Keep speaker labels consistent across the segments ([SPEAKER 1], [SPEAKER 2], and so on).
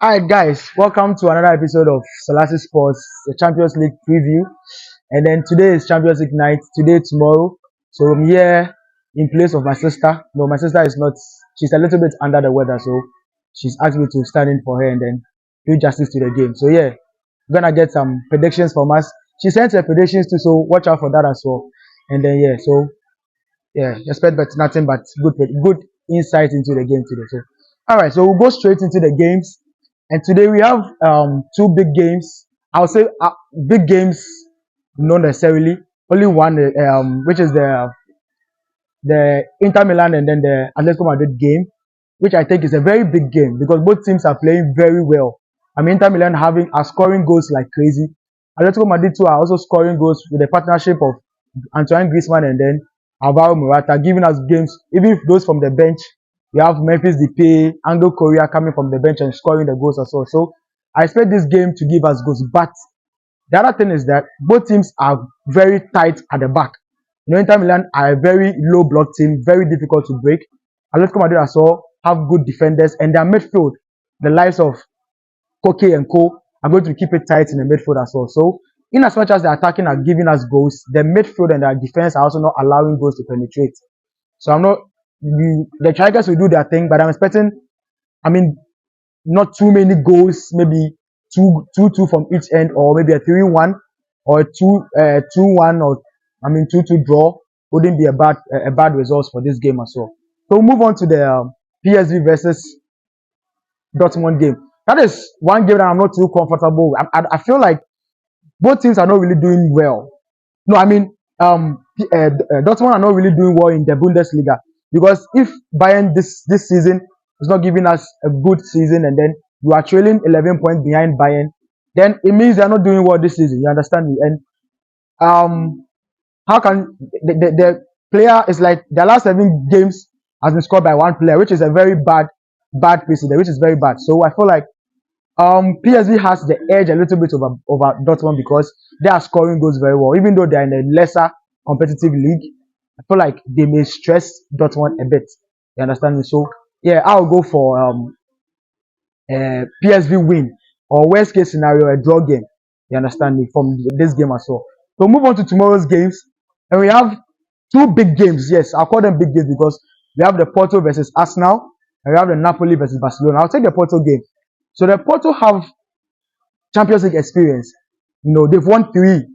[SPEAKER 1] Alright, guys, welcome to another episode of Salasi Sports, the Champions League preview. And then today is Champions League night, today, tomorrow. So I'm here in place of my sister. No, my sister is not, she's a little bit under the weather, so she's asked me to stand in for her and then do justice to the game. So, yeah, we're gonna get some predictions from us. She sent her predictions too, so watch out for that as well. And then, expect but nothing but good insight into the game today. So, all right, so we'll go straight into the games. And today we have two big games. I would say big games, not necessarily. Only one, which is the Inter Milan and then the Atletico Madrid game, which I think is a very big game because both teams are playing very well. I mean, Inter Milan are scoring goals like crazy. Atletico Madrid too are also scoring goals with the partnership of Antoine Griezmann and then Alvaro Morata, giving us games, even if those from the bench. We have Memphis Depay, Angel Correa coming from the bench and scoring the goals as well. So I expect this game to give us goals. But the other thing is that both teams are very tight at the back. You know, Inter Milan are a very low block team, very difficult to break. Atletico Madrid as well have good defenders, and their midfield, the likes of Koke and Co, are going to keep it tight in the midfield as well. So, in as much as the attacking are giving us goals, the midfield and their defense are also not allowing goals to penetrate. So the Tigers will do their thing, but I'm expecting, not too many goals, maybe two from each end, or maybe a 3-1 or a 2-1, or 2-2 draw wouldn't be a bad result for this game as well. So we'll move on to the PSV versus Dortmund game. That is one game that I'm not too comfortable with. I feel like both teams are not really doing well. No, Dortmund are not really doing well in the Bundesliga because if Bayern this season is not giving us a good season and then you are trailing 11 points behind Bayern, then it means they are not doing well this season. You understand me? And how can the player is like the last 7 games has been scored by one player, which is a very bad precedent, which is very bad. So I feel like PSV has the edge a little bit over Dortmund because they are scoring goals very well, even though they are in a lesser competitive league. I feel like they may stress Dortmund a bit. You understand me? So yeah, I'll go for PSV win, or worst case scenario a draw game. You understand me, from this game as well. So move on to tomorrow's games, and we have two big games. Yes, I'll call them big games because we have the Porto versus Arsenal, and we have the Napoli versus Barcelona. I'll take the Porto game. So the Porto have Champions League experience. You know, they've won 3.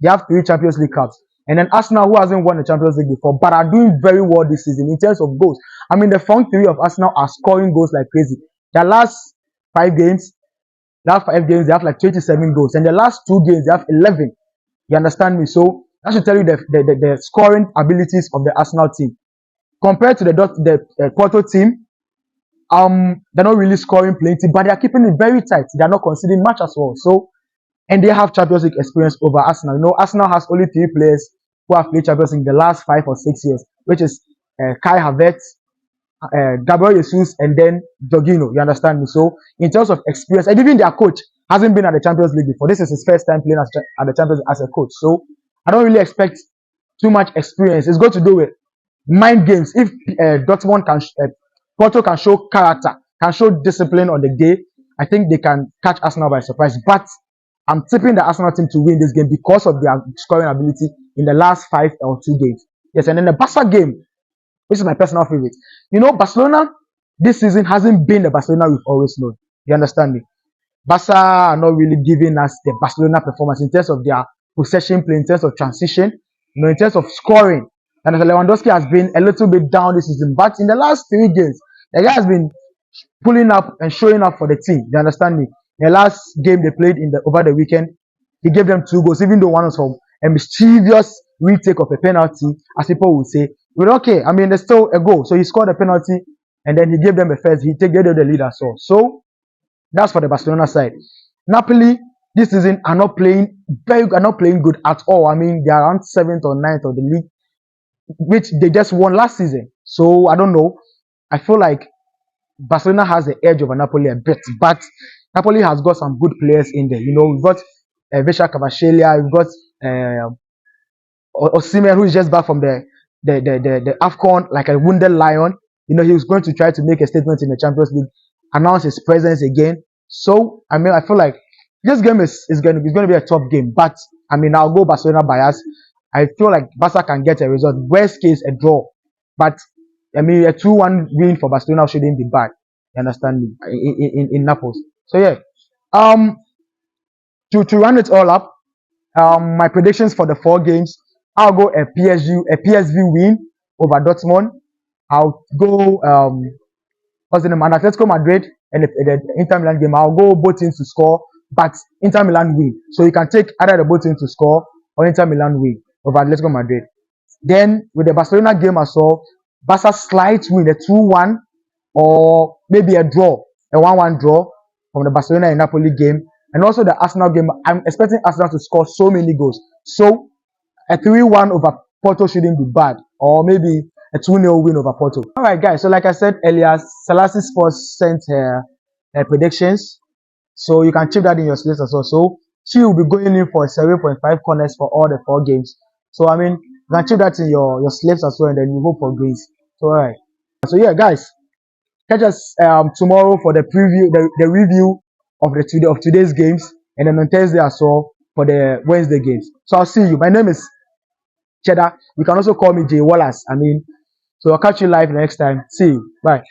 [SPEAKER 1] They have 3 Champions League cups. And then Arsenal, who hasn't won the Champions League before, but are doing very well this season in terms of goals. I mean, the front 3 of Arsenal are scoring goals like crazy. Their last 5 games, they have like 27 goals. And the last 2 games, they have 11. You understand me? So that should tell you the scoring abilities of the Arsenal team. Compared to the Porto team, they're not really scoring plenty, but they are keeping it very tight. They are not conceding much as well. So, and they have Champions League experience over Arsenal. You know, Arsenal has only 3 players who have played Champions League in the last 5 or 6 years, which is Kai Havertz, Gabriel Jesus, and then Jorginho. You understand me? So, in terms of experience, and even their coach hasn't been at the Champions League before. This is his first time playing at the Champions League as a coach. So, I don't really expect too much experience. It's going to do with mind games. If Porto can show character, can show discipline on the day, I think they can catch Arsenal by surprise. But I'm tipping the Arsenal team to win this game because of their scoring ability in the last 5 or 2 games. Yes, and then the Barca game, which is my personal favorite. You know, Barcelona this season hasn't been the Barcelona we've always known. You understand me? Barca are not really giving us the Barcelona performance in terms of their possession play, in terms of transition, in terms of scoring. And Lewandowski has been a little bit down this season, but in the last 3 games, the guy has been pulling up and showing up for the team. You understand me? The last game they played over the weekend, he gave them 2 goals, even though one was from a mischievous retake of a penalty, as people would say. But okay, I mean, there's still a goal. So he scored a penalty, and then he gave them a first. He gave them the lead as well. So that's for the Barcelona side. Napoli this season are not playing good at all. I mean, they are around 7th or 9th of the league, which they just won last season. So I don't know. I feel like Barcelona has the edge over Napoli a bit, but Napoli has got some good players in there. You know, we've got Vesha Kvaratskhelia, we've got Osimhen, who is just back from the AFCON like a wounded lion. You know, he was going to try to make a statement in the Champions League, announce his presence again. So I mean, I feel like this game is gonna be a tough game. But I mean, I'll go Barcelona bias. I feel like Barca can get a result. Worst case, a draw. But I mean, a 2-1 win for Barcelona shouldn't be bad. You understand me? In Naples. So yeah. Um, to run it all up, my predictions for the 4 games, I'll go a PSV win over Dortmund. I'll go what's the name? An Atletico Madrid and the Inter Milan game. I'll go both teams to score, but Inter Milan win. So you can take either the both teams to score or Inter Milan win over Atletico Madrid. Then with the Barcelona game as well, Barca slight win, a 2-1 or maybe a draw, a 1-1 draw from the Barcelona and Napoli game. And also the Arsenal game, I'm expecting Arsenal to score so many goals. So a 3-1 over Porto shouldn't be bad, or maybe a 2-0 win over Porto. All right, guys. So like I said earlier, Selassie Sports sent her predictions, so you can chip that in your slips as well. So she will be going in for 7.5 corners for all the 4 games. So I mean, you can chip that in your slips as well, and then you hope for greens. So all right. So yeah, guys, catch us tomorrow for the preview, the review of today's games, and then on Thursday as well for the Wednesday games. So I'll see you. My name is Cheddar. You can also call me Jay Wallace. I mean, so I'll catch you live next time. See you. Bye.